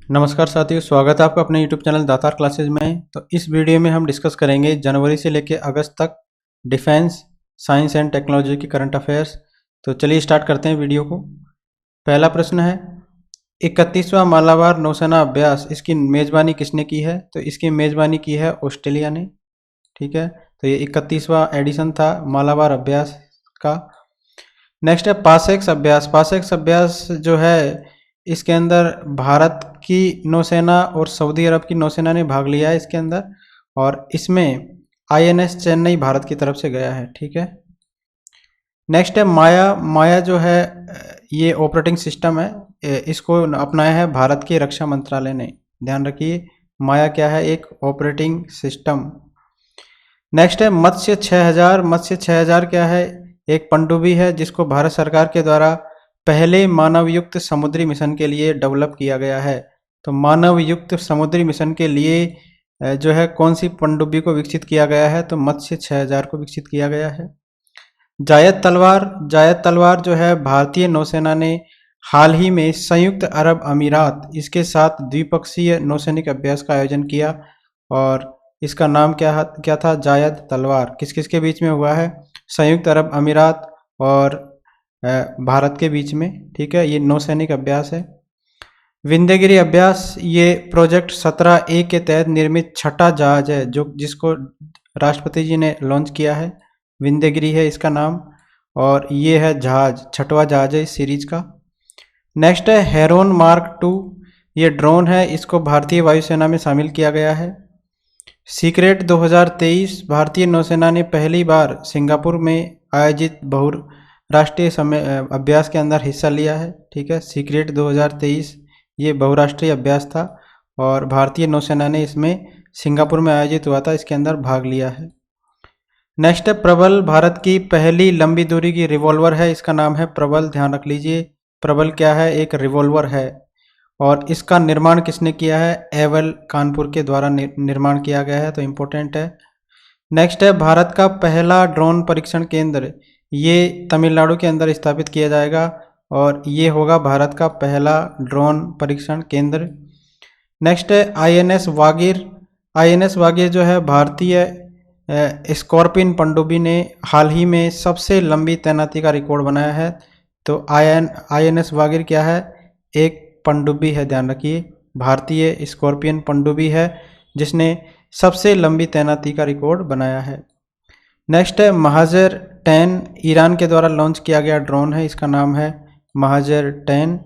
नमस्कार साथियों, स्वागत है आपका अपने YouTube चैनल दातार क्लासेज में। तो इस वीडियो में हम डिस्कस करेंगे जनवरी से लेकर अगस्त तक डिफेंस, साइंस एंड टेक्नोलॉजी की करंट अफेयर्स। तो चलिए स्टार्ट करते हैं वीडियो को। पहला प्रश्न है 31वां मालाबार नौसेना अभ्यास, इसकी मेज़बानी किसने की है? तो इसकी मेज़बानी की है ऑस्ट्रेलिया ने। ठीक है, तो ये 31वां एडिशन था मालाबार अभ्यास का। नेक्स्ट है पासेक्स अभ्यास। पासेक्स अभ्यास जो है इसके अंदर भारत की नौसेना और सऊदी अरब की नौसेना ने भाग लिया है इसके अंदर, और इसमें आईएनएस चेन्नई भारत की तरफ से गया है। ठीक है, नेक्स्ट है माया। माया जो है ये ऑपरेटिंग सिस्टम है, इसको अपनाया है भारत के रक्षा मंत्रालय ने। ध्यान रखिए, माया क्या है? एक ऑपरेटिंग सिस्टम। नेक्स्ट है मत्स्य 6000। मत्स्य 6000 क्या है? एक पनडुब्बी है जिसको भारत सरकार के द्वारा पहले मानवयुक्त समुद्री मिशन के लिए डेवलप किया गया है। तो मानवयुक्त समुद्री मिशन के लिए जो है कौन सी पनडुब्बी को विकसित किया गया है? तो मत्स्य 6000 को विकसित किया गया है। जायद तलवार। जायद तलवार जो है भारतीय नौसेना ने हाल ही में संयुक्त अरब अमीरात इसके साथ द्विपक्षीय नौसैनिक अभ्यास का आयोजन किया, और इसका नाम क्या था? जायद तलवार। किस किस के बीच में हुआ है? संयुक्त अरब अमीरात और भारत के बीच में। ठीक है, ये नौसैनिक अभ्यास है। विंध्यगिरि अभ्यास, ये प्रोजेक्ट 17A के तहत निर्मित छठा जहाज है जो जिसको राष्ट्रपति जी ने लॉन्च किया है। विंध्यगिरि है इसका नाम, और ये है जहाज, छठवां जहाज है इस सीरीज का। नेक्स्ट है हेरोन मार्क 2। ये ड्रोन है, इसको भारतीय वायुसेना में शामिल किया गया है। सीक्रेट 2023। भारतीय नौसेना ने पहली बार सिंगापुर में आयोजित बहुराष्ट्रीय अभ्यास के अंदर हिस्सा लिया है। ठीक है, सीक्रेट 2023 ये बहुराष्ट्रीय अभ्यास था, और भारतीय नौसेना ने इसमें सिंगापुर में आयोजित हुआ था, इसके अंदर भाग लिया है। नेक्स्ट है प्रबल। भारत की पहली लंबी दूरी की रिवॉल्वर है, इसका नाम है प्रबल। ध्यान रख लीजिए, प्रबल क्या है? एक रिवॉल्वर है, और इसका निर्माण किसने किया है? एवल कानपुर के द्वारा निर्माण किया गया है, तो इम्पोर्टेंट है। नेक्स्ट है भारत का पहला ड्रोन परीक्षण केंद्र, ये तमिलनाडु के अंदर स्थापित किया जाएगा, और ये होगा भारत का पहला ड्रोन परीक्षण केंद्र। नेक्स्ट है आईएनएस वागीर। आईएनएस वागीर जो है भारतीय स्कॉर्पियन पनडुब्बी ने हाल ही में सबसे लंबी तैनाती का रिकॉर्ड बनाया है। तो आईएनएस वागीर क्या है? एक पनडुब्बी है, ध्यान रखिए, भारतीय स्कॉर्पियन पनडुब्बी है जिसने सबसे लंबी तैनाती का रिकॉर्ड बनाया है। नेक्स्ट है महाजर 10। ईरान के द्वारा लॉन्च किया गया ड्रोन है, इसका नाम है महाजर 10।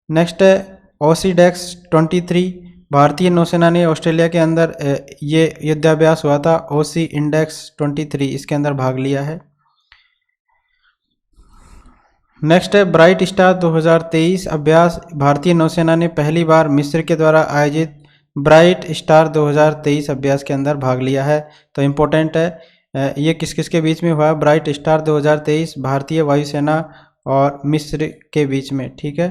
नेक्स्ट है ओसीडेक्स 23। भारतीय नौसेना ने ऑस्ट्रेलिया के अंदर ये युद्धाभ्यास हुआ था, ओसी इंडेक्स 23, इसके अंदर भाग लिया है। नेक्स्ट है ब्राइट स्टार 2023 अभ्यास। भारतीय नौसेना ने पहली बार मिस्र के द्वारा आयोजित ब्राइट स्टार 2023 अभ्यास के अंदर भाग लिया है, तो इम्पोर्टेंट है। ये किस किस के बीच में हुआ? ब्राइट स्टार 2023 भारतीय वायुसेना और मिस्र के बीच में। ठीक है,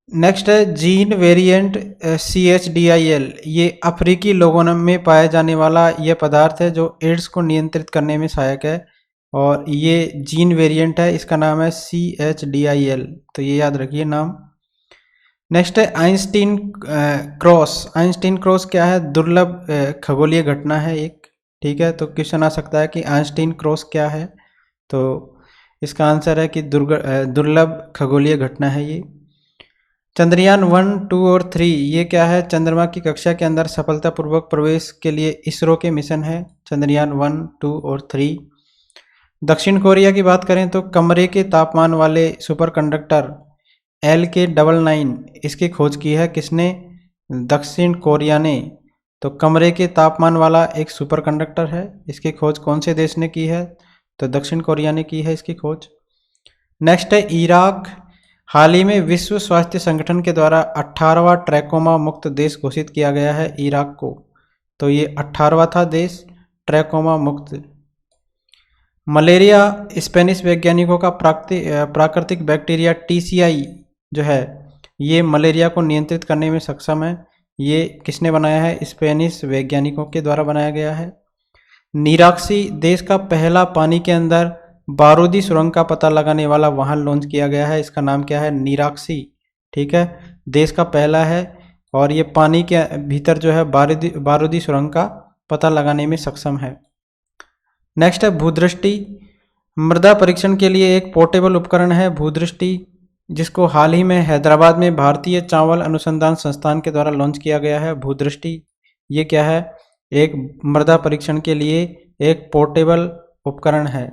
नेक्स्ट है जीन वेरिएंट CHDIL। ये अफ्रीकी लोगों में पाया जाने वाला यह पदार्थ है जो एड्स को नियंत्रित करने में सहायक है, और ये जीन वेरिएंट है, इसका नाम है CHDIL, तो ये याद रखिए नाम। नेक्स्ट है आइंस्टीन क्रॉस। आइंस्टीन क्रॉस क्या है? दुर्लभ खगोलीय घटना है एक। ठीक है, तो क्वेश्चन आ सकता है कि आइंस्टीन क्रॉस क्या है? तो इसका आंसर है कि दुर्लभ खगोलीय घटना है ये। चंद्रयान 1, 2 और 3 ये क्या है? चंद्रमा की कक्षा के अंदर सफलतापूर्वक प्रवेश के लिए इसरो के मिशन है, चंद्रयान 1, 2 और 3। दक्षिण कोरिया की बात करें तो कमरे के तापमान वाले सुपरकंडक्टर LK99 इसकी खोज की है किसने? दक्षिण कोरिया ने। तो कमरे के तापमान वाला एक सुपरकंडक्टर है, इसकी खोज कौन से देश ने की है? तो दक्षिण कोरिया ने की है इसकी खोज। नेक्स्ट है इराक। हाल ही में विश्व स्वास्थ्य संगठन के द्वारा 18वां ट्रैकोमा मुक्त देश घोषित किया गया है इराक को, तो ये 18वां था देश ट्रैकोमा मुक्त। मलेरिया, स्पेनिश वैज्ञानिकों का प्राकृतिक बैक्टीरिया TCI जो है ये मलेरिया को नियंत्रित करने में सक्षम है। ये किसने बनाया है? स्पेनिश वैज्ञानिकों के द्वारा बनाया गया है। निराक्षी, देश का पहला पानी के अंदर बारूदी सुरंग का पता लगाने वाला वाहन लॉन्च किया गया है, इसका नाम क्या है? निराक्षी। ठीक है, देश का पहला है और ये पानी के भीतर जो है बारूदी सुरंग का पता लगाने में सक्षम है। नेक्स्ट है भूदृष्टि। मृदा परीक्षण के लिए एक पोर्टेबल उपकरण है भूदृष्टि, जिसको हाल ही में हैदराबाद में भारतीय चावल अनुसंधान संस्थान के द्वारा लॉन्च किया गया है। भूदृष्टि ये क्या है, एक मृदा परीक्षण के लिए एक पोर्टेबल उपकरण है।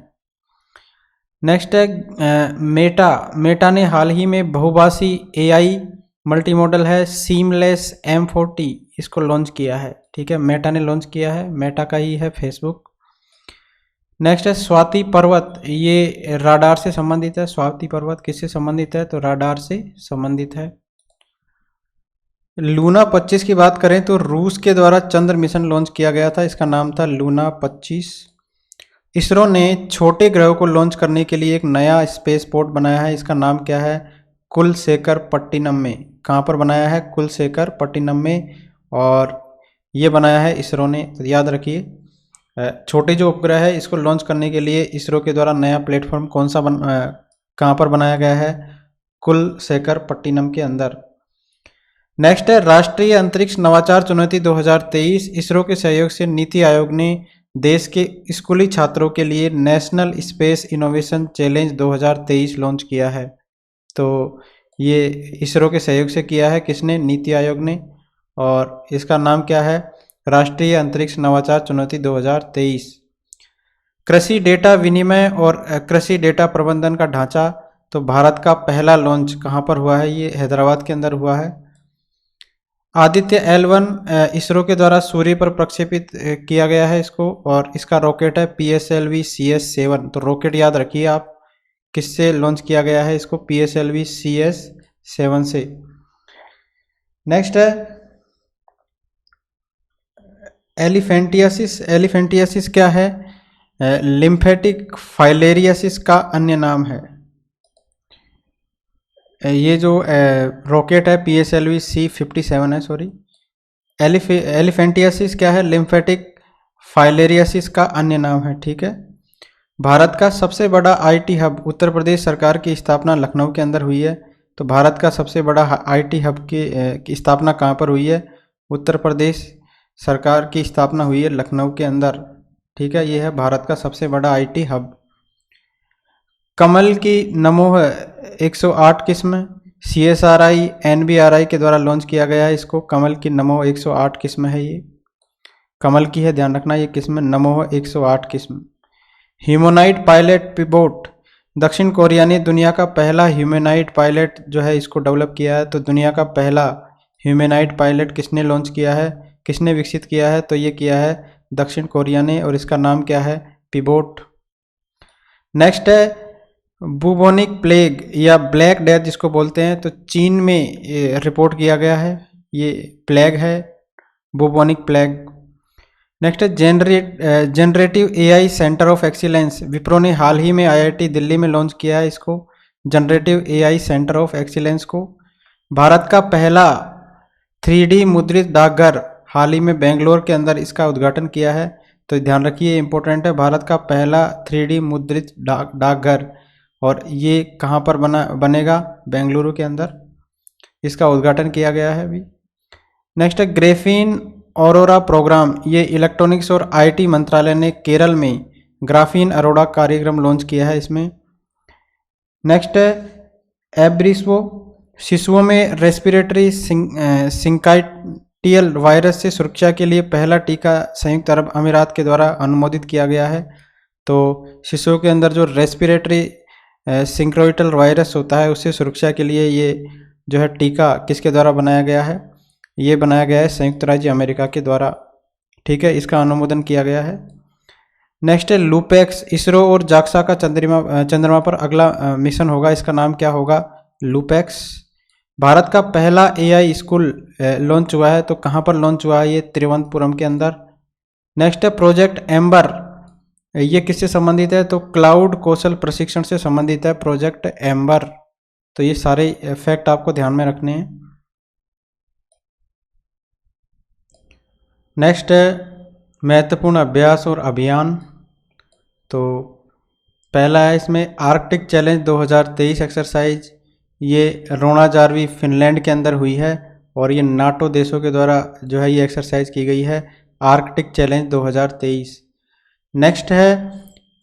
नेक्स्ट है मेटा ने हाल ही में बहुभाषी एआई मल्टी मॉडल है सीमलेस M40 इसको लॉन्च किया है। ठीक है, मेटा ने लॉन्च किया है, मेटा का ही है फेसबुक। नेक्स्ट है स्वाति पर्वत, ये राडार से संबंधित है। स्वाति पर्वत किससे संबंधित है, तो राडार से संबंधित है। लूना 25 की बात करें तो रूस के द्वारा चंद्र मिशन लॉन्च किया गया था, इसका नाम था लूना 25। इसरो ने छोटे ग्रहों को लॉन्च करने के लिए एक नया स्पेस पोर्ट बनाया है, इसका नाम क्या है, कुलशेखर पट्टिनम में। कहाँ पर बनाया है, कुलशेखर पट्टिनम में, और ये बनाया है इसरो ने। तो याद रखिए, छोटे जो उपग्रह है इसको लॉन्च करने के लिए इसरो के द्वारा नया प्लेटफॉर्म कौन सा कहाँ पर बनाया गया है, कुलशेखर पट्टिनम के अंदर। नेक्स्ट है राष्ट्रीय अंतरिक्ष नवाचार चुनौती 2023। इसरो के सहयोग से नीति आयोग ने देश के स्कूली छात्रों के लिए national space innovation challenge 2023 launch किया है। तो ये इसरो के सहयोग से किया है, किसने, नीति आयोग ने, और इसका नाम क्या है, राष्ट्रीय अंतरिक्ष नवाचार चुनौती 2023। कृषि डेटा विनिमय और कृषि डेटा प्रबंधन का ढांचा, तो भारत का पहला लॉन्च कहाँ पर हुआ है, ये हैदराबाद के अंदर हुआ है। आदित्य L1 इसरो के द्वारा सूर्य पर प्रक्षेपित किया गया है इसको, और इसका रॉकेट है PSLV CS7। तो रॉकेट याद रखिए आप, किससे लॉन्च किया गया है इसको, PSLV CS7 से। नेक्स्ट है एलिफेंटियासिस। एलिफेंटियासिस क्या है, लिम्फेटिक फाइलेरियासिस का अन्य नाम है। ये जो रॉकेट है PSLV C57 है, सॉरी, एलिफेंटियासिस क्या है, लिम्फेटिक फाइलेरियासिस का अन्य नाम है। ठीक है, भारत का सबसे बड़ा IT हब, उत्तर प्रदेश सरकार की स्थापना लखनऊ के अंदर हुई है। तो भारत का सबसे बड़ा IT हब की स्थापना कहाँ पर हुई है, उत्तर प्रदेश सरकार की स्थापना हुई है लखनऊ के अंदर। ठीक है, ये है भारत का सबसे बड़ा IT हब। कमल की नमोह 108 किस्म CSRI NBRI के द्वारा लॉन्च किया गया है इसको। कमल की नमोह 108 किस्म है, ये कमल की है, ध्यान रखना, ये किस्म नमोह 108 किस्म। ह्यूमनॉइड पायलट पिबोट, दक्षिण कोरिया ने दुनिया का पहला ह्यूमनॉइड पायलट जो है इसको डेवलप किया है। तो दुनिया का पहला ह्यूमनॉइड पायलट किसने लॉन्च किया है, किसने विकसित किया है, तो ये किया है दक्षिण कोरिया ने, और इसका नाम क्या है, पिबोट। नेक्स्ट है बुबोनिक प्लेग या ब्लैक डेथ जिसको बोलते हैं, तो चीन में रिपोर्ट किया गया है, ये प्लेग है, बुबोनिक प्लेग। नेक्स्ट है generative AI centre of excellence. Wipro ने हाल ही में IIT दिल्ली में लॉन्च किया है इसको, generative AI centre of excellence को। भारत का पहला 3D मुद्रित डाकघर हाल ही में बेंगलोर के अंदर इसका उद्घाटन किया है। तो ध्यान रखिए, इंपॉर्टेंट है, भारत का पहला 3D मुद्रित डाकघर, और ये कहाँ पर बनेगा, बेंगलुरु के अंदर इसका उद्घाटन किया गया है अभी। नेक्स्ट है ग्रेफीन ऑरोरा प्रोग्राम, ये इलेक्ट्रॉनिक्स और IT मंत्रालय ने केरल में ग्राफीन अरोरा कार्यक्रम लॉन्च किया है इसमें। नेक्स्ट है एब्रिस्वो, शिशुओं में रेस्पिरेटरी सिंकाइटियल वायरस से सुरक्षा के लिए पहला टीका संयुक्त अरब अमीरात के द्वारा अनुमोदित किया गया है। तो शिशुओं के अंदर जो रेस्पिरेटरी सिंक्रोइटल वायरस होता है उससे सुरक्षा के लिए ये जो है टीका किसके द्वारा बनाया गया है, ये बनाया गया है संयुक्त राज्य अमेरिका के द्वारा। ठीक है, इसका अनुमोदन किया गया है। नेक्स्ट है लूपेक्स, इसरो और जाक्सा का चंद्रमा पर अगला मिशन होगा, इसका नाम क्या होगा, लूपेक्स। भारत का पहला AI स्कूल लॉन्च हुआ है, तो कहाँ पर लॉन्च हुआ है, ये तिरुवनंतपुरम के अंदर। नेक्स्ट है प्रोजेक्ट एम्बर, ये किससे संबंधित है, तो क्लाउड कौशल प्रशिक्षण से संबंधित है प्रोजेक्ट एम्बर। तो ये सारे फैक्ट आपको ध्यान में रखने हैं। नेक्स्ट है महत्वपूर्ण अभ्यास और अभियान। तो पहला है इसमें आर्कटिक चैलेंज 2023 एक्सरसाइज, ये रोणाजार्वी फिनलैंड के अंदर हुई है और ये नाटो देशों के द्वारा जो है ये एक्सरसाइज की गई है, आर्कटिक चैलेंज 2023। नेक्स्ट है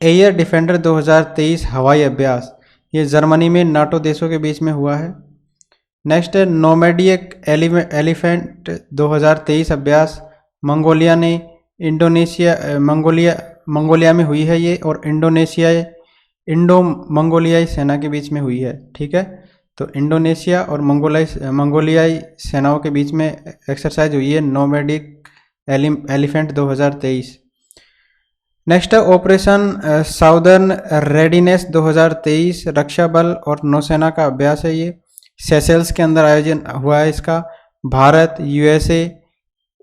एयर डिफेंडर 2023 हवाई अभ्यास, ये जर्मनी में नाटो देशों के बीच में हुआ है। नेक्स्ट है नोमैडिक एलिफेंट 2023 अभ्यास, मंगोलिया ने मंगोलिया में हुई है ये, और इंडो मंगोलियाई सेना के बीच में हुई है। ठीक है, तो इंडोनेशिया और मंगोलियाई सेनाओं के बीच में एक्सरसाइज हुई है नोमैडिक एलिफेंट 2023। नेक्स्ट है ऑपरेशन साउदर्न रेडीनेस 2023, रक्षा बल और नौसेना का अभ्यास है ये, सेशेल्स के अंदर आयोजन हुआ है इसका। भारत, यूएसए,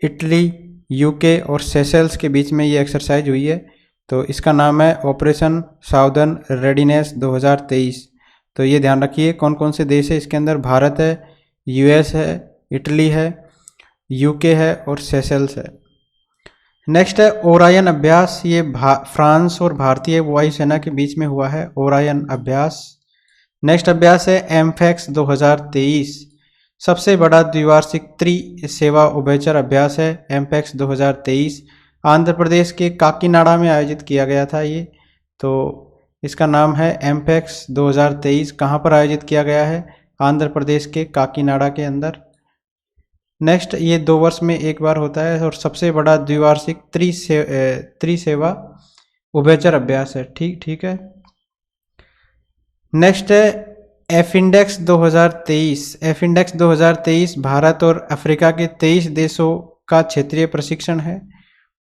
इटली, यूके और सेशेल्स के बीच में ये एक्सरसाइज हुई है, तो इसका नाम है ऑपरेशन साउदर्न रेडीनेस 2023। तो ये ध्यान रखिए कौन कौन से देश है इसके अंदर, भारत है, यूएस है, इटली है, यूके है और सेशेल्स है। नेक्स्ट है ओरायन अभ्यास, ये फ्रांस और भारतीय वायुसेना के बीच में हुआ है ओरायन अभ्यास। नेक्स्ट अभ्यास है एम्फेक्स 2023, सबसे बड़ा द्विवार्षिक त्रिसेवा उभयचर अभ्यास है एम्फेक्स 2023, आंध्र प्रदेश के काकीनाडा में आयोजित किया गया था ये, तो इसका नाम है एम्फेक्स 2023। कहाँ पर आयोजित किया गया है, आंध्र प्रदेश के काकीनाडा के अंदर। नेक्स्ट ये 2 वर्ष में एक बार होता है और सबसे बड़ा द्विवार्षिक त्रिसेवा उभयचर अभ्यास है। ठीक है। नेक्स्ट है एफिंडेक्स 2023, एफिंडेक्स 2023 भारत और अफ्रीका के 23 देशों का क्षेत्रीय प्रशिक्षण है।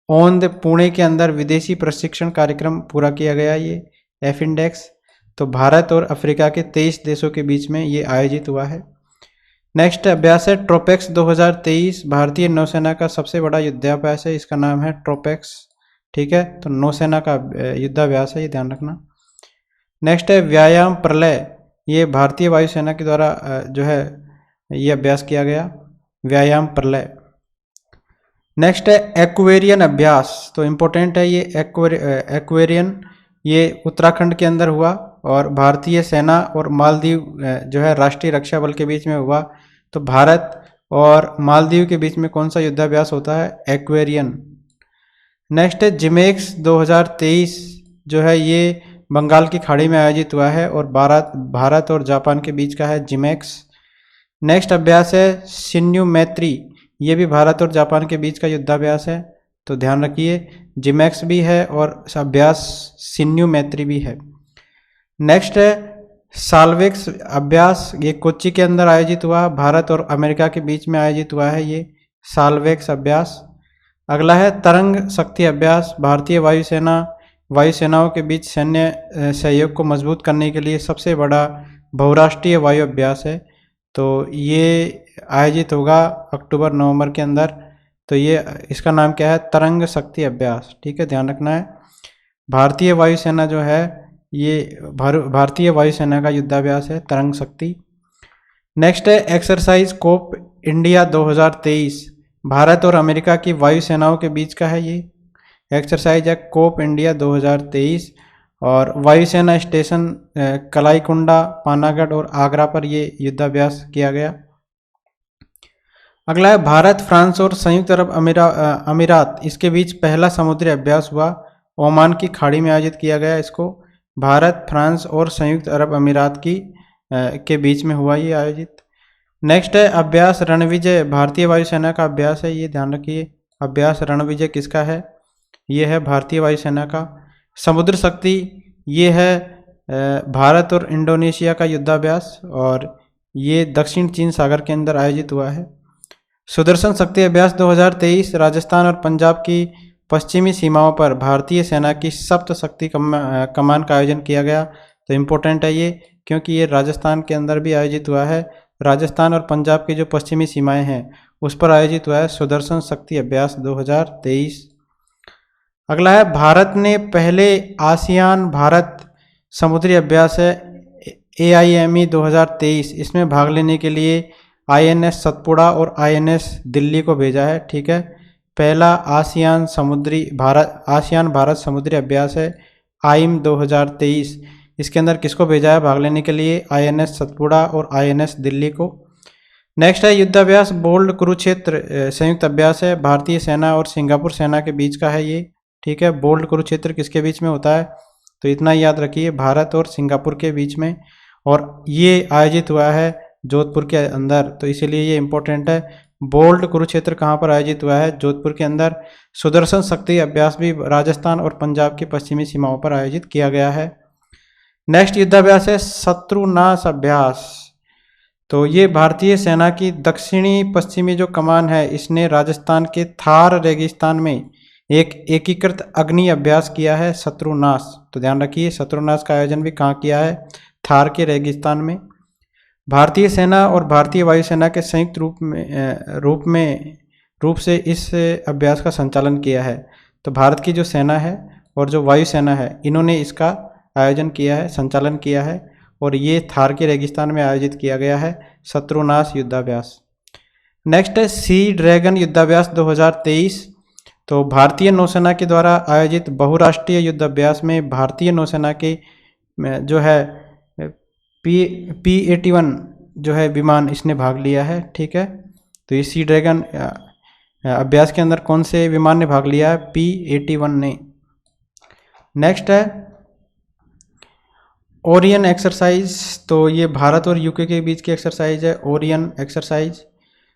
ओंद पुणे के अंदर विदेशी प्रशिक्षण कार्यक्रम पूरा किया गया ये एफिंडेक्स, तो भारत और अफ्रीका के 23 देशों के बीच में ये आयोजित हुआ है। नेक्स्ट अभ्यास है ट्रोपेक्स 2023, भारतीय नौसेना का सबसे बड़ा युद्धाभ्यास है, इसका नाम है ट्रोपेक्स। ठीक है, तो नौसेना का युद्धाभ्यास है, ये ध्यान रखना। नेक्स्ट है व्यायाम प्रलय, ये भारतीय वायुसेना के द्वारा जो है ये अभ्यास किया गया, व्यायाम प्रलय। नेक्स्ट है एक्वेरियन अभ्यास, तो इम्पोर्टेंट है ये एक्वेरियन, ये उत्तराखंड के अंदर हुआ और भारतीय सेना और मालदीव जो है राष्ट्रीय रक्षा बल के बीच में हुआ। तो भारत और मालदीव के बीच में कौन सा युद्धाभ्यास होता है, एक्वेरियन। नेक्स्ट है जिमेक्स 2023, जो है ये बंगाल की खाड़ी में आयोजित हुआ है और भारत और जापान के बीच का है जिमेक्स। नेक्स्ट अभ्यास है शिन्यू मैत्री, ये भी भारत और जापान के बीच का युद्धाभ्यास है, तो ध्यान रखिए जिमेक्स भी है और अभ्यास शिन्यू मैत्री भी है। नेक्स्ट है साल्वेक्स अभ्यास, ये कोच्चि के अंदर आयोजित हुआ, भारत और अमेरिका के बीच में आयोजित हुआ है ये साल्वेक्स अभ्यास। अगला है तरंग शक्ति अभ्यास, भारतीय वायुसेनाओं के बीच सैन्य सहयोग को मजबूत करने के लिए सबसे बड़ा बहुराष्ट्रीय वायु अभ्यास है, तो ये आयोजित होगा अक्टूबर-नवंबर के अंदर, तो ये इसका नाम क्या है, तरंग शक्ति अभ्यास। ठीक है, ध्यान रखना है। भारतीय वायुसेना जो है ये भारतीय वायुसेना का युद्धाभ्यास है तरंग शक्ति। नेक्स्ट है एक्सरसाइज कोप इंडिया 2023, भारत और अमेरिका की वायुसेनाओं के बीच का है ये एक्सरसाइज है कोप इंडिया 2023, और वायुसेना स्टेशन कलाईकुंडा, पानागढ़ और आगरा पर ये युद्धाभ्यास किया गया। अगला है भारत, फ्रांस और संयुक्त अरब अमीरात, इसके बीच पहला समुद्री अभ्यास हुआ, ओमान की खाड़ी में आयोजित किया गया इसको, भारत, फ्रांस और संयुक्त अरब अमीरात के बीच में हुआ ये आयोजित। नेक्स्ट है अभ्यास रणविजय, भारतीय वायुसेना का अभ्यास है, ये ध्यान रखिए अभ्यास रणविजय किसका है, ये है भारतीय वायुसेना का। समुद्र शक्ति, ये है भारत और इंडोनेशिया का युद्धाभ्यास और ये दक्षिण चीन सागर के अंदर आयोजित हुआ है। सुदर्शन शक्ति अभ्यास 2023, राजस्थान और पंजाब की पश्चिमी सीमाओं पर भारतीय सेना की सप्त शक्ति कमान का आयोजन किया गया, तो इम्पोर्टेंट है ये क्योंकि ये राजस्थान के अंदर भी आयोजित हुआ है, राजस्थान और पंजाब की जो पश्चिमी सीमाएं हैं उस पर आयोजित हुआ है सुदर्शन शक्ति अभ्यास 2023। अगला है भारत ने पहले आसियान भारत समुद्री अभ्यास है AIME 2023, इसमें भाग लेने के लिए INS सतपुड़ा और INS दिल्ली को भेजा है। ठीक है, पहला आसियान भारत समुद्री अभ्यास है AIM 2023, इसके अंदर किसको भेजा है भाग लेने के लिए? INS सतपुड़ा और INS दिल्ली को। नेक्स्ट है युद्धाभ्यास बोल्ड कुरुक्षेत्र, संयुक्त अभ्यास है, भारतीय सेना और सिंगापुर सेना के बीच का है ये, ठीक है। बोल्ड कुरुक्षेत्र किसके बीच में होता है? तो इतना याद रखिए, भारत और सिंगापुर के बीच में, और ये आयोजित हुआ है जोधपुर के अंदर, तो इसीलिए ये इंपॉर्टेंट है। बोल्ड कुरुक्षेत्र कहाँ पर आयोजित हुआ है? जोधपुर के अंदर। सुदर्शन शक्ति अभ्यास भी राजस्थान और पंजाब की पश्चिमी सीमाओं पर आयोजित किया गया है। नेक्स्ट युद्धाभ्यास है शत्रुनाश अभ्यास। तो ये भारतीय सेना की दक्षिणी पश्चिमी जो कमान है, इसने राजस्थान के थार रेगिस्तान में एक एकीकृत अग्नि अभ्यास किया है, शत्रुनाश। तो ध्यान रखिए, शत्रुनाश का आयोजन भी कहाँ किया है? थार के रेगिस्तान में। भारतीय सेना और भारतीय वायुसेना के संयुक्त रूप से इस अभ्यास का संचालन किया है। तो भारत की जो सेना है और जो वायुसेना है, इन्होंने इसका आयोजन किया है, संचालन किया है, और ये थार के रेगिस्तान में आयोजित किया गया है शत्रुनाश युद्धाभ्यास। नेक्स्ट है सी ड्रैगन युद्धाभ्यास 2023। तो भारतीय नौसेना के द्वारा आयोजित बहुराष्ट्रीय युद्धाभ्यास में भारतीय नौसेना के जो है P-81 जो है विमान, इसने भाग लिया है, ठीक है। तो ये सी ड्रैगन अभ्यास के अंदर कौन से विमान ने भाग लिया है? P-81 ने। नेक्स्ट है ओरियन एक्सरसाइज। तो ये भारत और यूके के बीच की एक्सरसाइज है, ओरियन एक्सरसाइज।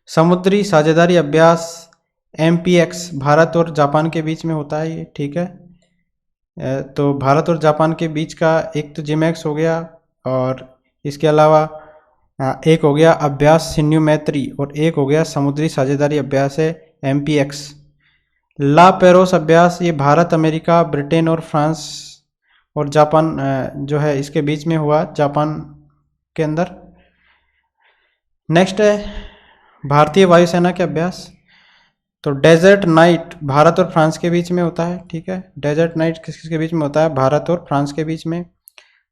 समुद्री साझेदारी अभ्यास MPX भारत और जापान के बीच में होता है ये, ठीक है। तो भारत और जापान के बीच का एक तो जिमैक्स हो गया, और इसके अलावा एक हो गया अभ्यास सिन्यू मैत्री, और एक हो गया समुद्री साझेदारी अभ्यास है MPX। ला पेरोस अभ्यास, ये भारत, अमेरिका, ब्रिटेन और फ्रांस और जापान जो है इसके बीच में हुआ, जापान के अंदर। नेक्स्ट है भारतीय वायुसेना के अभ्यास। तो डेजर्ट नाइट भारत और फ्रांस के बीच में होता है, ठीक है। डेजर्ट नाइट किसके बीच में होता है? भारत और फ्रांस के बीच में।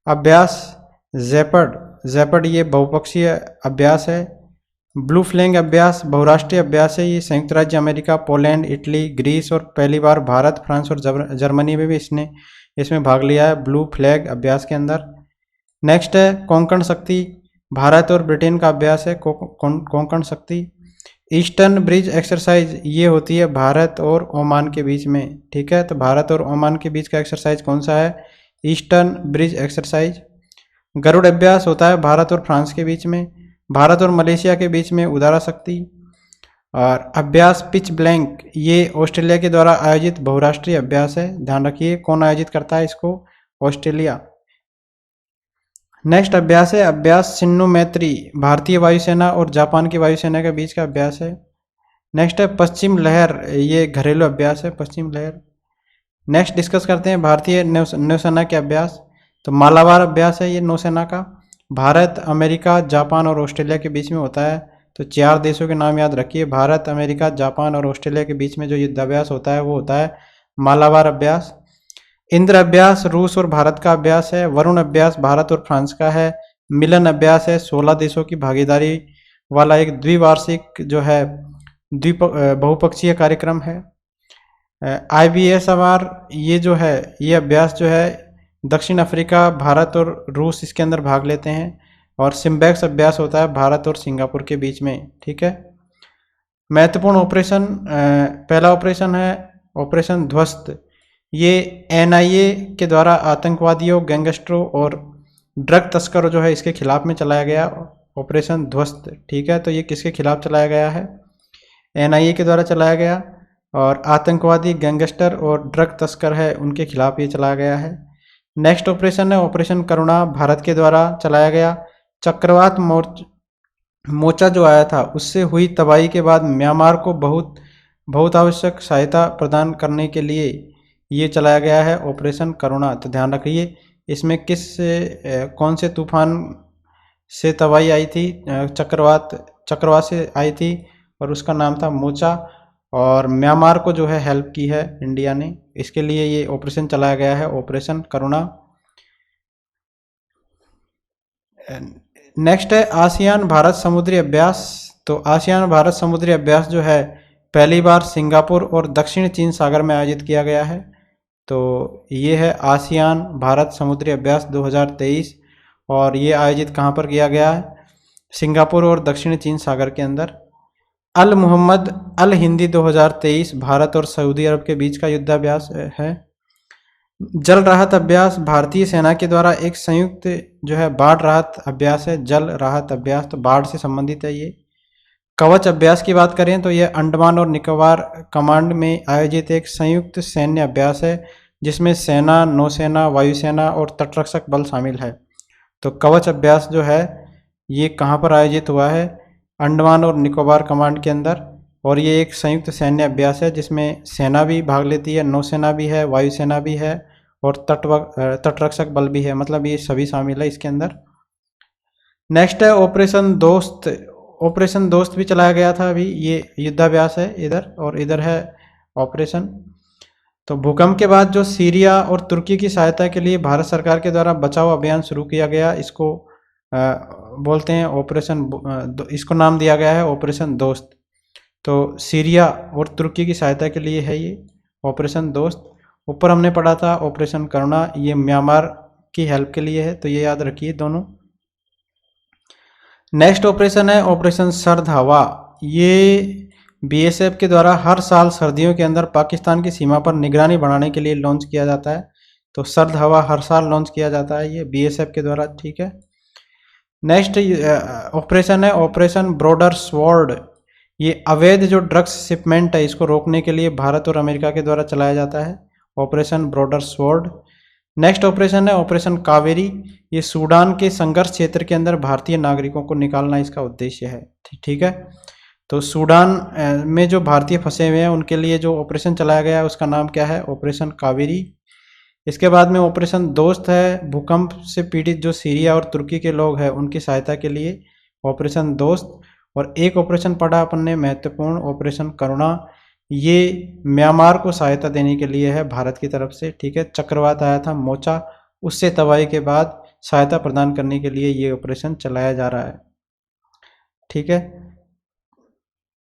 अभ्यास जेपर्ड ये बहुपक्षीय अभ्यास है। ब्लू फ्लैग अभ्यास बहुराष्ट्रीय अभ्यास है, ये संयुक्त राज्य अमेरिका, पोलैंड, इटली, ग्रीस और पहली बार भारत, फ्रांस और जर्मनी में भी इसमें भाग लिया है ब्लू फ्लैग अभ्यास के अंदर। नेक्स्ट है कोंकण शक्ति, भारत और ब्रिटेन का अभ्यास है कोंकण शक्ति। ईस्टर्न ब्रिज एक्सरसाइज, ये होती है भारत और ओमान के बीच में, ठीक है। तो भारत और ओमान के बीच का एक्सरसाइज कौन सा है? Eastern bridge exercise. गरुड़ अभ्यास होता है भारत और फ्रांस के बीच में, भारत और मलेशिया के बीच में उदारा शक्ति। और अभ्यास पिच ब्लैंक, ये ऑस्ट्रेलिया के द्वारा आयोजित बहुराष्ट्रीय अभ्यास है, ध्यान रखिए। कौन आयोजित करता है इसको? ऑस्ट्रेलिया। नेक्स्ट अभ्यास है अभ्यास सिन्नू मैत्री, भारतीय वायुसेना और जापान की वायुसेना के बीच का अभ्यास है। नेक्स्ट है पश्चिम लहर, ये घरेलू अभ्यास है, पश्चिम लहर। नेक्स्ट डिस्कस करते हैं भारतीय नौसेना के अभ्यास। तो मालाबार अभ्यास है ये नौसेना का, भारत, अमेरिका, जापान और ऑस्ट्रेलिया के बीच में होता है। तो 4 देशों के नाम याद रखिए, भारत, अमेरिका, जापान और ऑस्ट्रेलिया के बीच में जो युद्धाभ्यास होता है वो होता है मालाबार अभ्यास। इंद्र अभ्यास रूस और भारत का अभ्यास है। वरुण अभ्यास भारत और फ्रांस का है। मिलन अभ्यास है 16 देशों की भागीदारी वाला एक द्विवार्षिक जो है बहुपक्षीय कार्यक्रम है। IBSR ये जो है ये अभ्यास जो है दक्षिण अफ्रीका, भारत और रूस इसके अंदर भाग लेते हैं। और सिम्बैक्स अभ्यास होता है भारत और सिंगापुर के बीच में, ठीक है। महत्वपूर्ण ऑपरेशन, पहला ऑपरेशन है ऑपरेशन ध्वस्त, ये NIA के द्वारा आतंकवादियों, गैंगस्टरों और ड्रग तस्करों जो है इसके खिलाफ में चलाया गया ऑपरेशन ध्वस्त, ठीक है। तो ये किसके खिलाफ चलाया गया है? NIA के द्वारा चलाया गया, और आतंकवादी, गैंगस्टर और ड्रग तस्कर है उनके खिलाफ ये चलाया गया है। नेक्स्ट ऑपरेशन है ऑपरेशन करुणा, भारत के द्वारा चलाया गया। चक्रवात मोर्चा जो आया था उससे हुई तबाही के बाद म्यांमार को बहुत आवश्यक सहायता प्रदान करने के लिए ये चलाया गया है ऑपरेशन करुणा। तो ध्यान रखिए इसमें कौन से तूफान से तबाही आई थी? चक्रवात से आई थी, और उसका नाम था मोचा, और म्यांमार को जो है हेल्प की है इंडिया ने, इसके लिए ये ऑपरेशन चलाया गया है ऑपरेशन करुणा। नेक्स्ट है आसियान भारत समुद्री अभ्यास। तो आसियान भारत समुद्री अभ्यास जो है पहली बार सिंगापुर और दक्षिण चीन सागर में आयोजित किया गया है। तो ये है आसियान भारत समुद्री अभ्यास 2023 और ये आयोजित कहाँ पर किया गया है? सिंगापुर और दक्षिणी चीन सागर के अंदर। अल मोहम्मद अल हिंदी 2023 भारत और सऊदी अरब के बीच का युद्धाभ्यास है। जल राहत अभ्यास भारतीय सेना के द्वारा एक संयुक्त जो है बाढ़ राहत अभ्यास है। जल राहत अभ्यास तो बाढ़ से संबंधित है ये। कवच अभ्यास की बात करें तो यह अंडमान और निकोबार कमांड में आयोजित एक संयुक्त सैन्य अभ्यास है जिसमें सेना, नौसेना, वायुसेना और तटरक्षक बल शामिल है। तो कवच अभ्यास जो है ये कहाँ पर आयोजित हुआ है? अंडमान और निकोबार कमांड के अंदर, और ये एक संयुक्त सैन्य अभ्यास है जिसमें सेना भी भाग लेती है, नौसेना भी है, वायुसेना भी है और तटरक्षक बल भी है, मतलब ये सभी शामिल है इसके अंदर। नेक्स्ट है ऑपरेशन दोस्त। ऑपरेशन दोस्त भी चलाया गया था अभी, ये युद्धाभ्यास है इधर, और इधर है ऑपरेशन। तो भूकंप के बाद जो सीरिया और तुर्की की सहायता के लिए भारत सरकार के द्वारा बचाव अभियान शुरू किया गया, इसको बोलते हैं ऑपरेशन, इसको नाम दिया गया है ऑपरेशन दोस्त। तो सीरिया और तुर्की की सहायता के लिए है ये ऑपरेशन दोस्त। ऊपर हमने पढ़ा था ऑपरेशन करुणा, ये म्यांमार की हेल्प के लिए है, तो ये याद रखिए दोनों। नेक्स्ट ऑपरेशन है ऑपरेशन सर्द हवा। ये बीएसएफ के द्वारा हर साल सर्दियों के अंदर पाकिस्तान की सीमा पर निगरानी बढ़ाने के लिए लॉन्च किया जाता है। तो सर्द हवा हर साल लॉन्च किया जाता है ये बीएसएफ के द्वारा, ठीक है। नेक्स्ट ऑपरेशन है ऑपरेशन ब्रॉडर स्वॉर्ड। ये अवैध जो ड्रग्स शिपमेंट है इसको रोकने के लिए भारत और अमेरिका के द्वारा चलाया जाता है operation broader sword. Next operation है ऑपरेशन कावेरी। ये सूडान के संघर्ष क्षेत्र के अंदर भारतीय नागरिकों को निकालना इसका उद्देश्य है, ठीक है। तो सूडान में जो भारतीय फंसे हुए हैं उनके लिए जो ऑपरेशन चलाया गया है उसका नाम क्या है? ऑपरेशन कावेरी। इसके बाद में ऑपरेशन दोस्त है, भूकंप से पीड़ित जो सीरिया और तुर्की के लोग हैं उनकी सहायता के लिए ऑपरेशन दोस्त। और एक ऑपरेशन पढ़ा अपन ने महत्वपूर्ण, ऑपरेशन करुणा। ये म्यांमार को सहायता देने के लिए है भारत की तरफ से, ठीक है। चक्रवात आया था मोचा, उससे तबाही के बाद सहायता प्रदान करने के लिए ये ऑपरेशन चलाया जा रहा है, ठीक है।